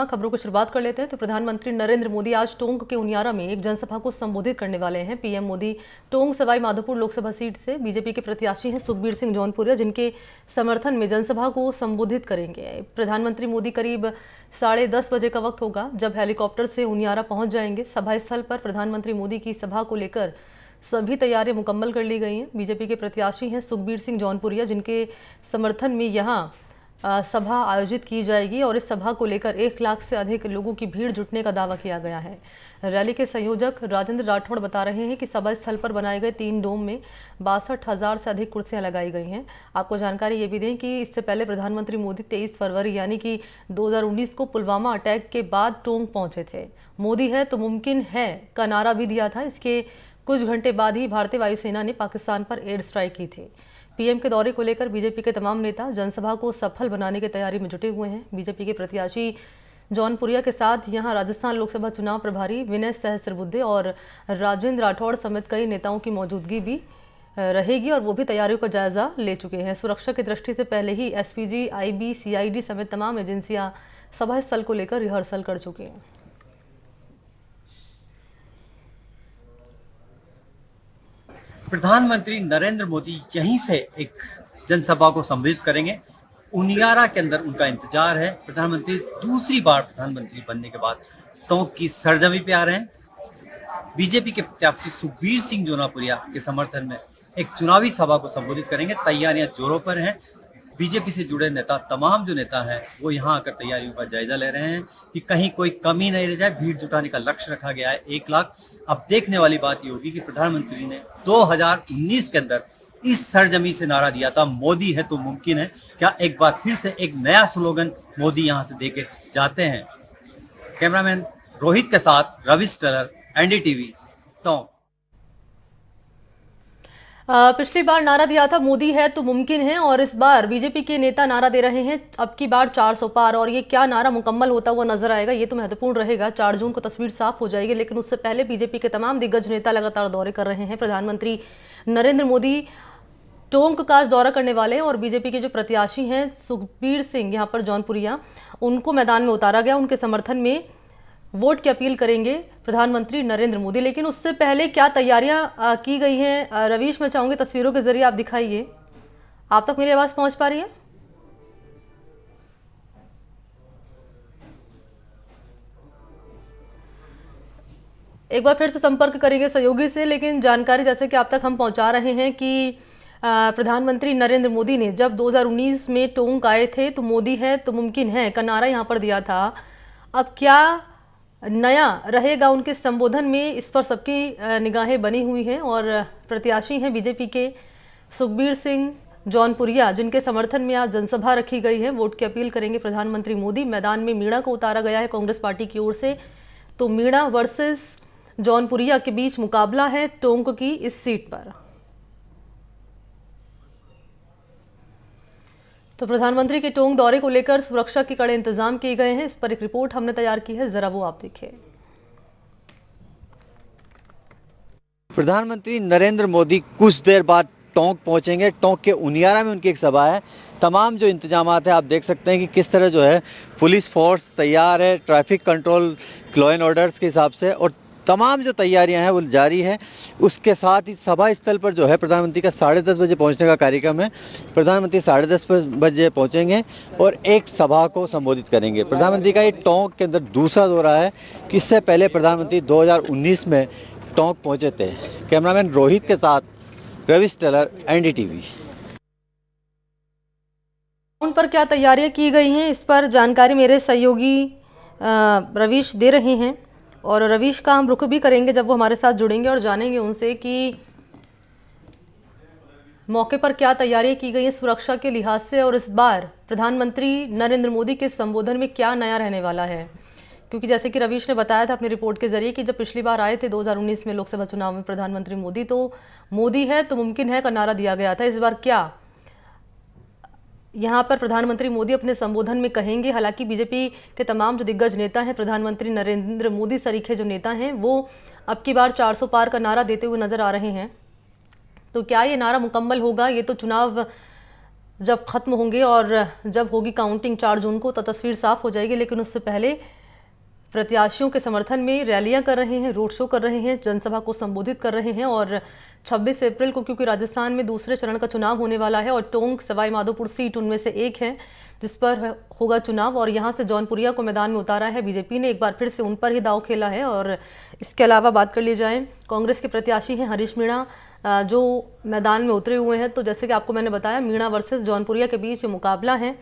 खबरों की शुरुआत कर लेते हैं। तो प्रधानमंत्री नरेंद्र मोदी आज टोंक के उनियारा में एक जनसभा को संबोधित करने वाले हैं। पीएम मोदी टोंक सवाई माधोपुर लोकसभा सीट से बीजेपी के प्रत्याशी हैं सुखबीर सिंह जौनपुरिया, जिनके समर्थन में जनसभा को संबोधित करेंगे। प्रधानमंत्री मोदी करीब 10:30 बजे का वक्त होगा जब हेलीकॉप्टर से उनियारा पहुंच जाएंगे। सभा स्थल पर प्रधानमंत्री मोदी की सभा को लेकर सभी तैयारियां मुकम्मल कर ली गई हैं। बीजेपी के प्रत्याशी हैं सुखबीर सिंह जौनपुरिया, जिनके समर्थन में यहां सभा आयोजित की जाएगी और इस सभा को लेकर 1 लाख से अधिक लोगों की भीड़ जुटने का दावा किया गया है। रैली के संयोजक राजेंद्र राठौड़ बता रहे हैं कि सभा स्थल पर बनाए गए 3 डोम में 62,000 से अधिक कुर्सियां लगाई गई हैं। आपको जानकारी ये भी दें कि इससे पहले प्रधानमंत्री मोदी 23 फरवरी यानी कि 2019 को पुलवामा अटैक के बाद टोंक पहुंचे थे। मोदी है तो मुमकिन है का नारा भी दिया था। इसके कुछ घंटे बाद ही भारतीय वायुसेना ने पाकिस्तान पर एयर स्ट्राइक की थी। पीएम के दौरे को लेकर बीजेपी के तमाम नेता जनसभा को सफल बनाने की तैयारी में जुटे हुए हैं। बीजेपी के प्रत्याशी जौनपुरिया के साथ यहां राजस्थान लोकसभा चुनाव प्रभारी विनय सहस्त्रबुद्धे और राजेंद्र राठौड़ समेत कई नेताओं की मौजूदगी भी रहेगी और वो भी तैयारियों का जायजा ले चुके हैं। सुरक्षा की दृष्टि से पहले ही एसपीजी, आईबी, सीआईडी समेत तमाम एजेंसियां सभा स्थल को लेकर रिहर्सल कर चुकी हैं। प्रधानमंत्री नरेंद्र मोदी यहीं से एक जनसभा को संबोधित करेंगे। उनियारा के अंदर उनका इंतजार है। प्रधानमंत्री दूसरी बार प्रधानमंत्री बनने के बाद टोंक की सरजमी पे आ रहे हैं। बीजेपी के प्रत्याशी सुखबीर सिंह जौनपुरिया के समर्थन में एक चुनावी सभा को संबोधित करेंगे। तैयारियां जोरों पर हैं। बीजेपी से जुड़े नेता, तमाम जो नेता हैं, वो यहाँ आकर तैयारियों का जायजा ले रहे हैं कि कहीं कोई कमी नहीं रह जाए। भीड़ जुटाने का लक्ष्य रखा गया है 1 लाख। अब देखने वाली बात ये होगी कि प्रधानमंत्री ने 2019 के अंदर इस सरजमी से नारा दिया था, मोदी है तो मुमकिन है। क्या एक बार फिर से एक नया स्लोगन मोदी यहाँ से देके जाते हैं? कैमरामैन रोहित के साथ रविश टेलर, एनडीटीवी, टोंक। पिछली बार नारा दिया था मोदी है तो मुमकिन है और इस बार बीजेपी के नेता नारा दे रहे हैं अब की बार 400 पार। और ये क्या नारा मुकम्मल होता हुआ नजर आएगा ये तो महत्वपूर्ण रहेगा। 4 जून को तस्वीर साफ हो जाएगी, लेकिन उससे पहले बीजेपी के तमाम दिग्गज नेता लगातार दौरे कर रहे हैं। प्रधानमंत्री नरेंद्र मोदी टोंक का आज दौरा करने वाले हैं और बीजेपी के जो प्रत्याशी हैं सुखबीर सिंह यहाँ पर जौनपुरिया, उनको मैदान में उतारा गया। उनके समर्थन में वोट की अपील करेंगे प्रधानमंत्री नरेंद्र मोदी। लेकिन उससे पहले क्या तैयारियां की गई हैं, रवीश, मैं चाहूंगी तस्वीरों के जरिए आप दिखाइए। आप तक मेरी आवाज पहुंच पा रही है? एक बार फिर से संपर्क करेंगे सहयोगी से, लेकिन जानकारी जैसे कि आप तक हम पहुंचा रहे हैं कि प्रधानमंत्री नरेंद्र मोदी ने जब 2019 में टोंक आए थे तो मोदी है तो मुमकिन है का नारा यहां पर दिया था। अब क्या नया रहेगा उनके संबोधन में, इस पर सबकी निगाहें बनी हुई हैं। और प्रत्याशी हैं बीजेपी के सुखबीर सिंह जौनपुरिया, जिनके समर्थन में आज जनसभा रखी गई है। वोट की अपील करेंगे प्रधानमंत्री मोदी। मैदान में मीणा को उतारा गया है कांग्रेस पार्टी की ओर से। तो मीणा वर्सेस जौनपुरिया के बीच मुकाबला है टोंक की इस सीट पर। तो प्रधानमंत्री के टोंक दौरे को लेकर सुरक्षा के कड़े इंतजाम किए गए हैं। इस पर एक रिपोर्ट हमने तैयार की है, जरा वो आप देखिए। प्रधानमंत्री नरेंद्र मोदी कुछ देर बाद टोंक पहुंचेंगे। टोंक के उनियारा में उनकी एक सभा है। तमाम जो इंतजामात है आप देख सकते हैं कि किस तरह जो है पुलिस फोर्स तैयार है, traffic control, law and orders के हिसाब से, और तमाम जो तैयारियां हैं वो जारी है। उसके साथ ही सभा स्थल पर जो है प्रधानमंत्री का 10:30 बजे पहुंचने का कार्यक्रम है। प्रधानमंत्री 10:30 बजे पहुंचेंगे और एक सभा को संबोधित करेंगे। प्रधानमंत्री का ये टोंक के अंदर दूसरा दौरा है कि इससे पहले प्रधानमंत्री 2019 में टोंक पहुंचे थे। कैमरामैन रोहित के साथ रविश टेलर, एनडीटीवी। उन पर क्या तैयारियां की गई हैं इस पर जानकारी मेरे सहयोगी रवीश दे रहे हैं। और रवीश का हम रुख भी करेंगे जब वो हमारे साथ जुड़ेंगे और जानेंगे उनसे कि मौके पर क्या तैयारियां की गई हैं सुरक्षा के लिहाज से, और इस बार प्रधानमंत्री नरेंद्र मोदी के संबोधन में क्या नया रहने वाला है। क्योंकि जैसे कि रवीश ने बताया था अपनी रिपोर्ट के जरिए कि जब पिछली बार आए थे 2019 में लोकसभा चुनाव में प्रधानमंत्री मोदी, तो मोदी है तो मुमकिन है का नारा दिया गया था। इस बार क्या यहाँ पर प्रधानमंत्री मोदी अपने संबोधन में कहेंगे? हालांकि बीजेपी के तमाम जो दिग्गज नेता हैं, प्रधानमंत्री नरेंद्र मोदी सरीखे जो नेता हैं, वो अब की बार 400 पार का नारा देते हुए नजर आ रहे हैं। तो क्या ये नारा मुकम्मल होगा? ये तो चुनाव जब खत्म होंगे और जब होगी काउंटिंग 4 जून को तो तस्वीर साफ हो जाएगी। लेकिन उससे पहले प्रत्याशियों के समर्थन में रैलियां कर रहे हैं, रोड शो कर रहे हैं, जनसभा को संबोधित कर रहे हैं। और 26 अप्रैल को क्योंकि राजस्थान में दूसरे चरण का चुनाव होने वाला है और टोंक सवाई माधोपुर सीट उनमें से एक है जिस पर होगा चुनाव, और यहाँ से जौनपुरिया को मैदान में उतारा है बीजेपी ने। एक बार फिर से उन पर ही दाव खेला है। और इसके अलावा बात कर ली जाए, कांग्रेस के प्रत्याशी हैं हरीश मीणा जो मैदान में उतरे हुए हैं। तो जैसे कि आपको मैंने बताया, मीणा वर्सेस जौनपुरिया के बीच मुकाबला है।